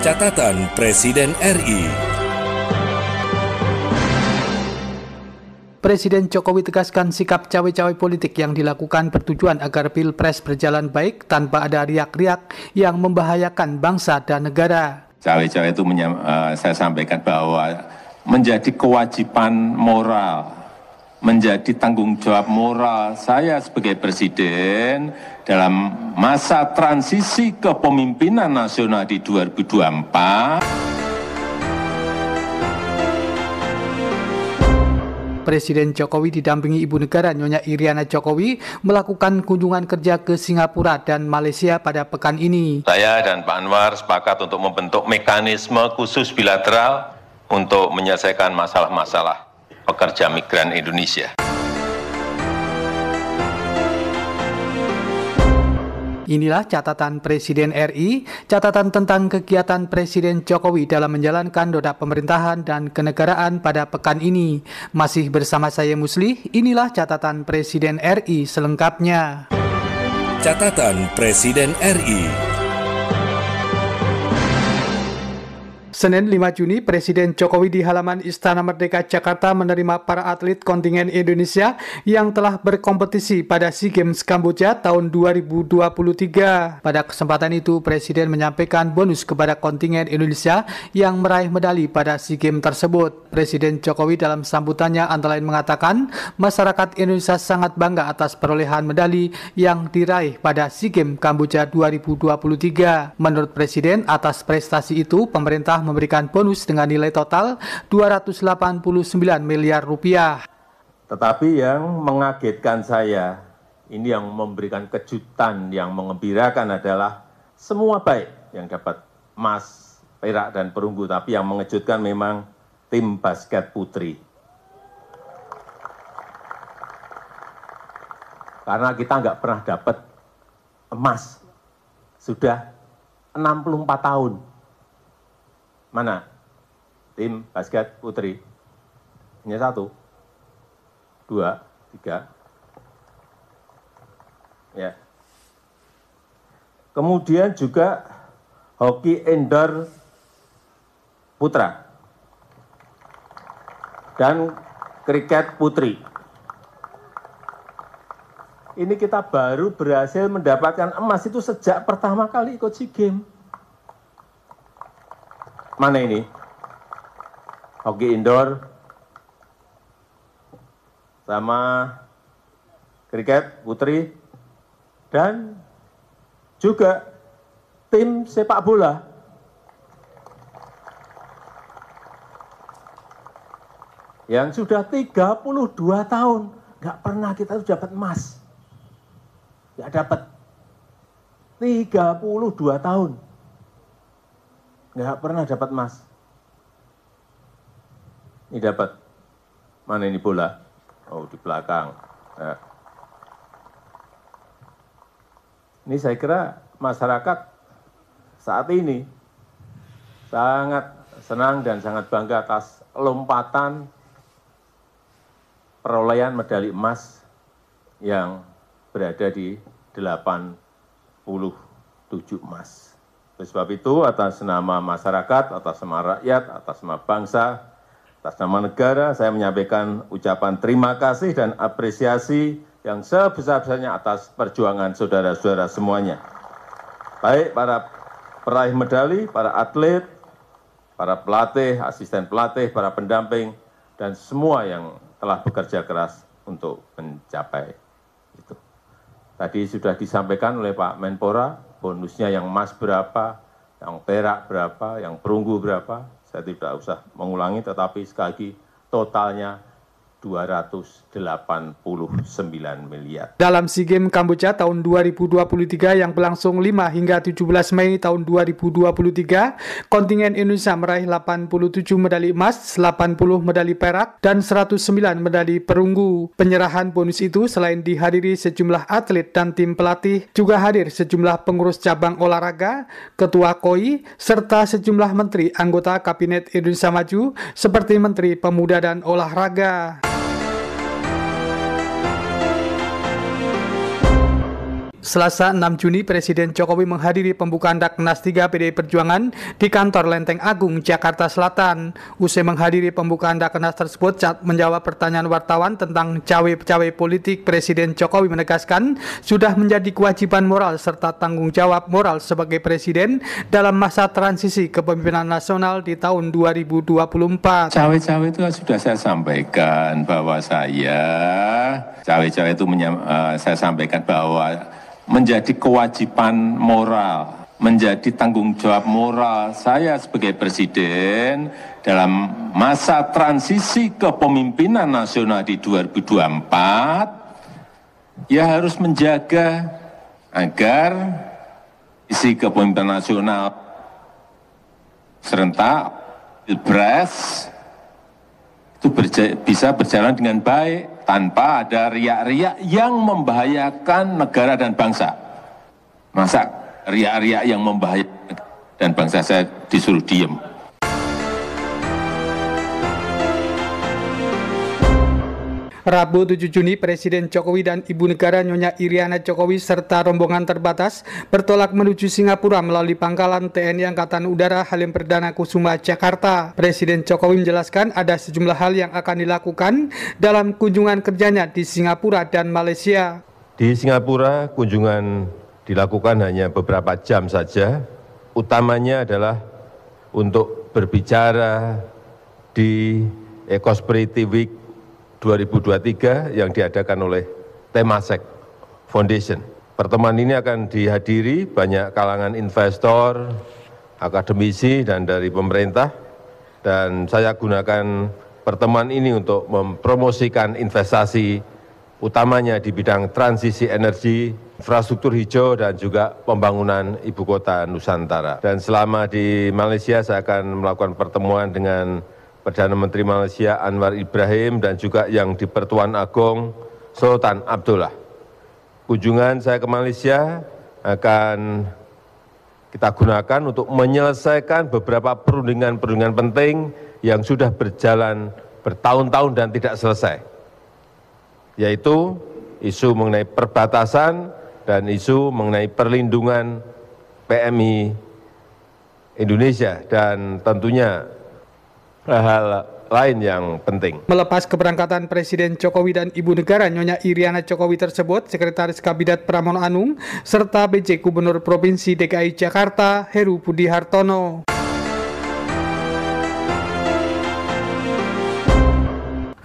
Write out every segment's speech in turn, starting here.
Catatan Presiden RI. Presiden Jokowi tegaskan sikap cawe-cawe politik yang dilakukan bertujuan agar Pilpres berjalan baik tanpa ada riak-riak yang membahayakan bangsa dan negara. Cawe-cawe itu saya sampaikan bahwa menjadi kewajiban moral, menjadi tanggung jawab moral saya sebagai presiden dalam masa transisi kepemimpinan nasional di 2024. Presiden Jokowi didampingi Ibu Negara Nyonya Iriana Jokowi melakukan kunjungan kerja ke Singapura dan Malaysia pada pekan ini. Saya dan Pak Anwar sepakat untuk membentuk mekanisme khusus bilateral untuk menyelesaikan masalah-masalah pekerja migran Indonesia. Inilah catatan Presiden RI, catatan tentang kegiatan Presiden Jokowi dalam menjalankan roda pemerintahan dan kenegaraan pada pekan ini. Masih bersama saya Musli, inilah catatan Presiden RI selengkapnya. Catatan Presiden RI. Senin 5 Juni, Presiden Jokowi di halaman Istana Merdeka Jakarta menerima para atlet kontingen Indonesia yang telah berkompetisi pada SEA Games Kamboja tahun 2023. Pada kesempatan itu, Presiden menyampaikan bonus kepada kontingen Indonesia yang meraih medali pada SEA Games tersebut. Presiden Jokowi dalam sambutannya antara lain mengatakan, masyarakat Indonesia sangat bangga atas perolehan medali yang diraih pada SEA Games Kamboja 2023. Menurut Presiden, atas prestasi itu, pemerintah memberikan bonus dengan nilai total 289 miliar rupiah. Tetapi yang mengagetkan saya, ini yang memberikan kejutan, yang mengembirakan adalah semua baik yang dapat emas, perak, dan perunggu. Tapi yang mengejutkan memang tim basket putri. Karena kita nggak pernah dapat emas. Sudah 64 tahun. Mana tim basket putri? Hanya 1, 2, 3. Ya. Kemudian juga hoki indoor putra dan kriket putri. Ini kita baru berhasil mendapatkan emas itu sejak pertama kali ikut SEA Games. Mana ini? Hoki indoor sama kriket putri dan juga tim sepak bola. Yang sudah 32 tahun nggak pernah kita dapat emas. Nggak dapat. 32 tahun. Nggak pernah dapat emas. Ini dapat. Mana ini bola? Oh, di belakang. Nah. Ini saya kira masyarakat saat ini sangat senang dan sangat bangga atas lompatan perolehan medali emas yang berada di 87 emas. Oleh sebab itu, atas nama masyarakat, atas nama rakyat, atas nama bangsa, atas nama negara, saya menyampaikan ucapan terima kasih dan apresiasi yang sebesar-besarnya atas perjuangan saudara-saudara semuanya. Baik para peraih medali, para atlet, para pelatih, asisten pelatih, para pendamping, dan semua yang telah bekerja keras untuk mencapai itu. Tadi sudah disampaikan oleh Pak Menpora, bonusnya yang emas berapa, yang perak berapa, yang perunggu berapa. Saya tidak usah mengulangi, tetapi sekali lagi totalnya 289 miliar. Dalam SEA Games Kamboja tahun 2023 yang berlangsung 5 hingga 17 Mei tahun 2023, kontingen Indonesia meraih 87 medali emas, 80 medali perak, dan 109 medali perunggu. Penyerahan bonus itu selain dihadiri sejumlah atlet dan tim pelatih, juga hadir sejumlah pengurus cabang olahraga, ketua KOI, serta sejumlah menteri anggota Kabinet Indonesia Maju seperti Menteri Pemuda dan Olahraga. Selasa 6 Juni, Presiden Jokowi menghadiri pembukaan Rakernas 3 PDI Perjuangan di kantor Lenteng Agung, Jakarta Selatan. Usai menghadiri pembukaan Rakernas tersebut, saat menjawab pertanyaan wartawan tentang cawe-cawe politik, Presiden Jokowi menegaskan sudah menjadi kewajiban moral serta tanggung jawab moral sebagai Presiden dalam masa transisi kepemimpinan nasional di tahun 2024. Cawe-cawe itu sudah saya sampaikan bahwa cawe-cawe itu saya sampaikan bahwa menjadi kewajiban moral, menjadi tanggung jawab moral saya sebagai Presiden dalam masa transisi kepemimpinan nasional di 2024, ya harus menjaga agar isi kepemimpinan nasional serentak Pilpres itu bisa berjalan dengan baik tanpa ada riak-riak yang membahayakan negara dan bangsa. Masa riak-riak yang membahayakan dan bangsa saya disuruh diem? Rabu 7 Juni, Presiden Jokowi dan Ibu Negara Nyonya Iriana Jokowi serta rombongan terbatas bertolak menuju Singapura melalui pangkalan TNI Angkatan Udara Halim Perdana Kusuma, Jakarta. Presiden Jokowi menjelaskan ada sejumlah hal yang akan dilakukan dalam kunjungan kerjanya di Singapura dan Malaysia. Di Singapura, kunjungan dilakukan hanya beberapa jam saja. Utamanya adalah untuk berbicara di Ecosperity Week 2023 yang diadakan oleh Temasek Foundation. Pertemuan ini akan dihadiri banyak kalangan investor, akademisi, dan dari pemerintah. Dan saya gunakan pertemuan ini untuk mempromosikan investasi utamanya di bidang transisi energi, infrastruktur hijau, dan juga pembangunan ibu kota Nusantara. Dan selama di Malaysia saya akan melakukan pertemuan dengan Perdana Menteri Malaysia Anwar Ibrahim dan juga yang di Pertuan Agong Sultan Abdullah. Kunjungan saya ke Malaysia akan kita gunakan untuk menyelesaikan beberapa perundingan-perundingan penting yang sudah berjalan bertahun-tahun dan tidak selesai, yaitu isu mengenai perbatasan dan isu mengenai perlindungan PMI Indonesia dan tentunya hal lain yang penting. Melepas keberangkatan Presiden Jokowi dan Ibu Negara Nyonya Iriana Jokowi tersebut, Sekretaris Kabinet Pramono Anung serta PJ Gubernur Provinsi DKI Jakarta Heru Budi Hartono.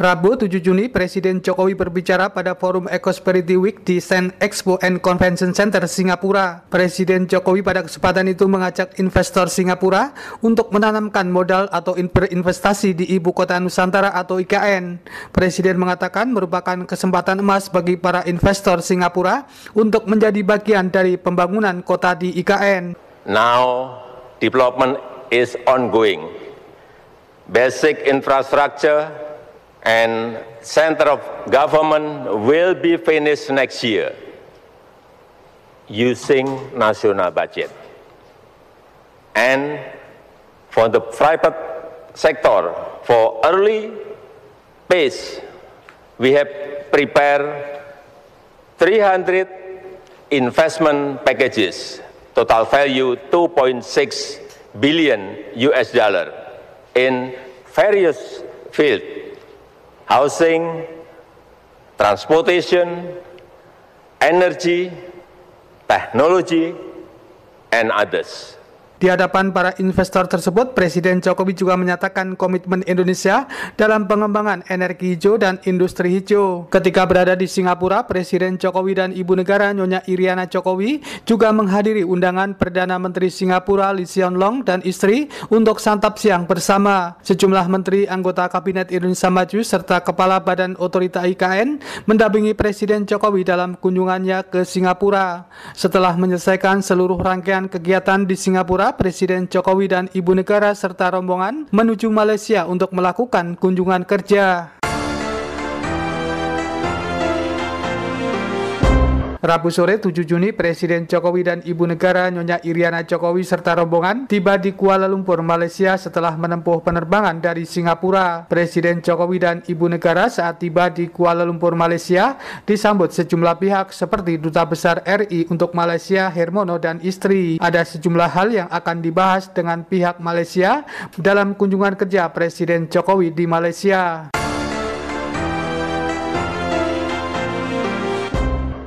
Rabu 7 Juni, Presiden Jokowi berbicara pada Forum Ecosperity Week di Sen Expo and Convention Center, Singapura. Presiden Jokowi pada kesempatan itu mengajak investor Singapura untuk menanamkan modal atau berinvestasi di Ibu Kota Nusantara atau IKN. Presiden mengatakan merupakan kesempatan emas bagi para investor Singapura untuk menjadi bagian dari pembangunan kota di IKN. Now, development is ongoing. Basic infrastructure and center of government will be finished next year using national budget. And for the private sector, for early phase, we have prepared 300 investment packages, total value $2.6 billion in various fields. Housing, transportation, energy, technology, and others. Di hadapan para investor tersebut, Presiden Jokowi juga menyatakan komitmen Indonesia dalam pengembangan energi hijau dan industri hijau. Ketika berada di Singapura, Presiden Jokowi dan Ibu Negara Nyonya Iriana Jokowi juga menghadiri undangan Perdana Menteri Singapura Lee Hsien Loong dan istri untuk santap siang bersama. Sejumlah menteri anggota Kabinet Indonesia Maju serta Kepala Badan Otorita IKN mendampingi Presiden Jokowi dalam kunjungannya ke Singapura. Setelah menyelesaikan seluruh rangkaian kegiatan di Singapura, Presiden Jokowi dan Ibu Negara serta rombongan menuju Malaysia untuk melakukan kunjungan kerja. Rabu sore 7 Juni, Presiden Jokowi dan Ibu Negara Nyonya Iriana Jokowi serta rombongan tiba di Kuala Lumpur, Malaysia setelah menempuh penerbangan dari Singapura. Presiden Jokowi dan Ibu Negara saat tiba di Kuala Lumpur, Malaysia disambut sejumlah pihak seperti Duta Besar RI untuk Malaysia Hermono dan istri. Ada sejumlah hal yang akan dibahas dengan pihak Malaysia dalam kunjungan kerja Presiden Jokowi di Malaysia.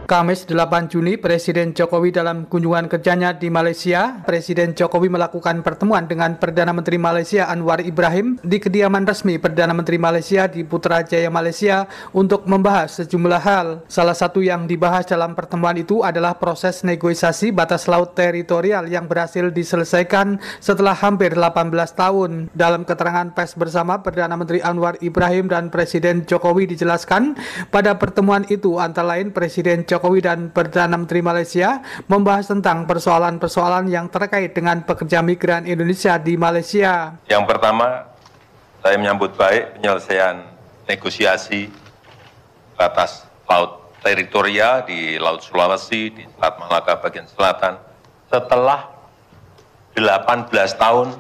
Kamis 8 Juni, Presiden Jokowi dalam kunjungan kerjanya di Malaysia, Presiden Jokowi melakukan pertemuan dengan Perdana Menteri Malaysia Anwar Ibrahim di kediaman resmi Perdana Menteri Malaysia di Putrajaya, Malaysia untuk membahas sejumlah hal. Salah satu yang dibahas dalam pertemuan itu adalah proses negosiasi batas laut teritorial yang berhasil diselesaikan setelah hampir 18 tahun. Dalam keterangan pers bersama Perdana Menteri Anwar Ibrahim dan Presiden Jokowi dijelaskan, pada pertemuan itu antara lain Presiden Jokowi dan Perdana Menteri Malaysia membahas tentang persoalan-persoalan yang terkait dengan pekerja migran Indonesia di Malaysia. Yang pertama, saya menyambut baik penyelesaian negosiasi batas laut teritorial di Laut Sulawesi, di Selat Malaka bagian selatan, setelah 18 tahun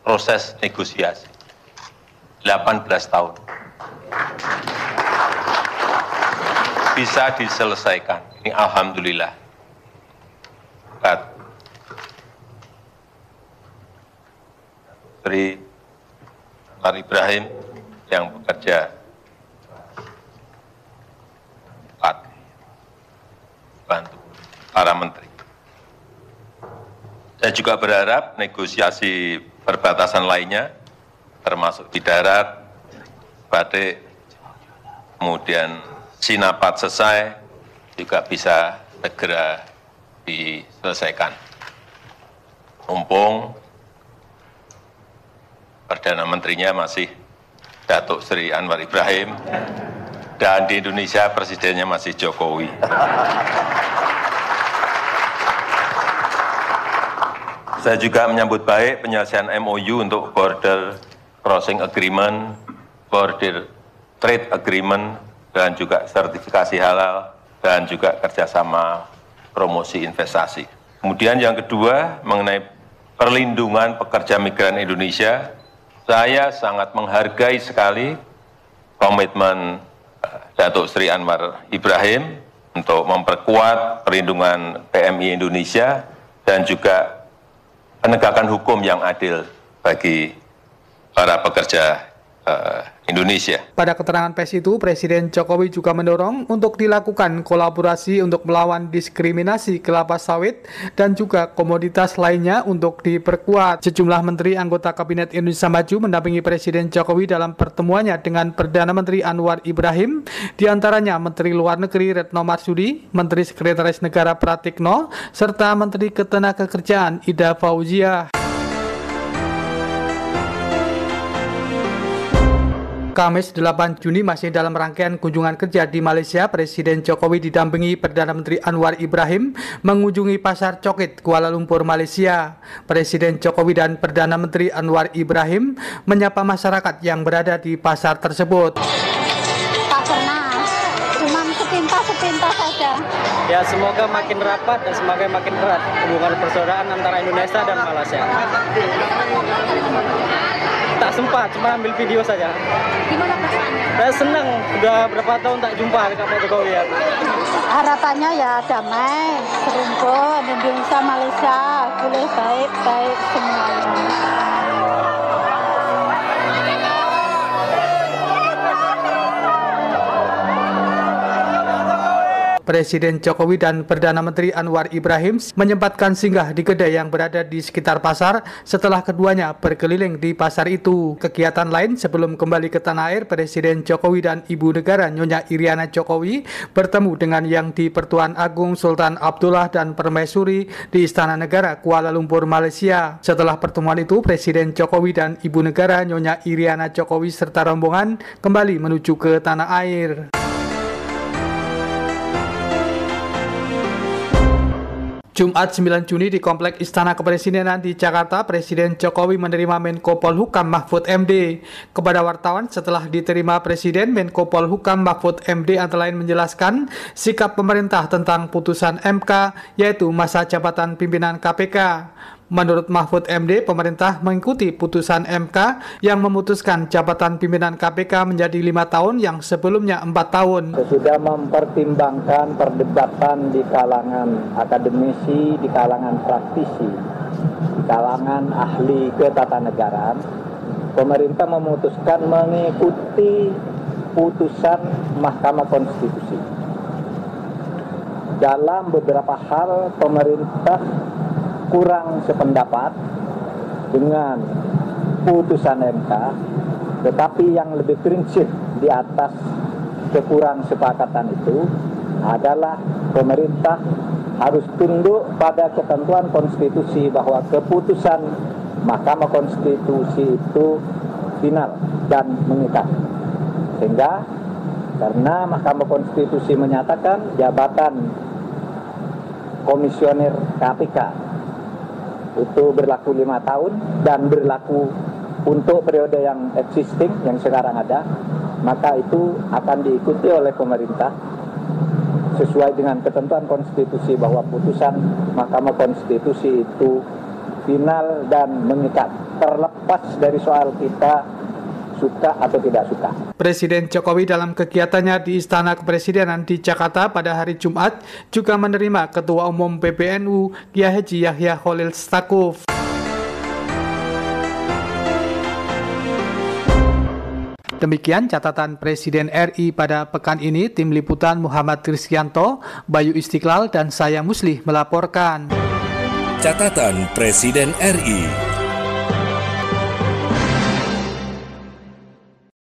proses negosiasi. 18 tahun. Bisa diselesaikan. Ini alhamdulillah. Menteri Anwar Ibrahim yang bekerja bantu para menteri. Saya juga berharap negosiasi perbatasan lainnya, termasuk di darat, Batik, kemudian Sinapat selesai, juga bisa segera diselesaikan. Mumpung Perdana Menterinya masih Datuk Seri Anwar Ibrahim, dan di Indonesia Presidennya masih Jokowi. Saya juga menyambut baik penyelesaian MOU untuk Border Crossing Agreement, Border Trade Agreement, dan juga sertifikasi halal, dan juga kerjasama promosi investasi. Kemudian yang kedua, mengenai perlindungan pekerja migran Indonesia, saya sangat menghargai sekali komitmen Datuk Seri Anwar Ibrahim untuk memperkuat perlindungan PMI Indonesia dan juga penegakan hukum yang adil bagi para pekerja Indonesia. Pada keterangan pers itu, Presiden Jokowi juga mendorong untuk dilakukan kolaborasi untuk melawan diskriminasi kelapa sawit dan juga komoditas lainnya untuk diperkuat. Sejumlah menteri anggota Kabinet Indonesia Maju mendampingi Presiden Jokowi dalam pertemuannya dengan Perdana Menteri Anwar Ibrahim, diantaranya Menteri Luar Negeri Retno Marsudi, Menteri Sekretaris Negara Pratikno, serta Menteri Ketenagakerjaan Ida Fauziah. Kamis 8 Juni masih dalam rangkaian kunjungan kerja di Malaysia, Presiden Jokowi didampingi Perdana Menteri Anwar Ibrahim mengunjungi Pasar Cokit, Kuala Lumpur, Malaysia. Presiden Jokowi dan Perdana Menteri Anwar Ibrahim menyapa masyarakat yang berada di pasar tersebut. Tak pernah, cuma sepintas saja. Ya, semoga makin rapat dan semoga makin erat hubungan persaudaraan antara Indonesia dan Malaysia. Tak sempat, cuma ambil video saja. Gimana perasaannya? Saya senang, sudah berapa tahun tak jumpa dengan Pak Jokowi ya. Harapannya ya damai, serumpun, Indonesia, Malaysia, boleh baik-baik semuanya. Presiden Jokowi dan Perdana Menteri Anwar Ibrahim menyempatkan singgah di kedai yang berada di sekitar pasar setelah keduanya berkeliling di pasar itu. Kegiatan lain sebelum kembali ke tanah air, Presiden Jokowi dan Ibu Negara Nyonya Iriana Jokowi bertemu dengan Yang di-Pertuan Agung Sultan Abdullah dan Permaisuri di Istana Negara Kuala Lumpur, Malaysia. Setelah pertemuan itu, Presiden Jokowi dan Ibu Negara Nyonya Iriana Jokowi serta rombongan kembali menuju ke tanah air. Jumat 9 Juni di Komplek Istana Kepresidenan di Jakarta, Presiden Jokowi menerima Menko Polhukam Mahfud MD. Kepada wartawan setelah diterima Presiden, Menko Polhukam Mahfud MD antara lain menjelaskan sikap pemerintah tentang putusan MK, yaitu masa jabatan pimpinan KPK. Menurut Mahfud MD, pemerintah mengikuti putusan MK yang memutuskan jabatan pimpinan KPK menjadi 5 tahun yang sebelumnya 4 tahun. Sudah mempertimbangkan perdebatan di kalangan akademisi, di kalangan praktisi, di kalangan ahli ketatanegaraan, pemerintah memutuskan mengikuti putusan Mahkamah Konstitusi. Dalam beberapa hal pemerintah kurang sependapat dengan putusan MK, tetapi yang lebih prinsip di atas kekurang sepakatan itu adalah pemerintah harus tunduk pada ketentuan konstitusi bahwa keputusan Mahkamah Konstitusi itu final dan mengikat. Sehingga karena Mahkamah Konstitusi menyatakan jabatan komisioner KPK itu berlaku 5 tahun dan berlaku untuk periode yang existing, yang sekarang ada, maka itu akan diikuti oleh pemerintah sesuai dengan ketentuan konstitusi bahwa putusan Mahkamah Konstitusi itu final dan mengikat, terlepas dari soal kita suka atau tidak suka. Presiden Jokowi dalam kegiatannya di Istana Kepresidenan di Jakarta pada hari Jumat juga menerima Ketua Umum PBNU Kiai Haji Yahya Khalil Stakuf. Demikian catatan Presiden RI pada pekan ini. Tim Liputan Muhammad Rizkyanto, Bayu Istiqlal, dan saya Muslih melaporkan. Catatan Presiden RI.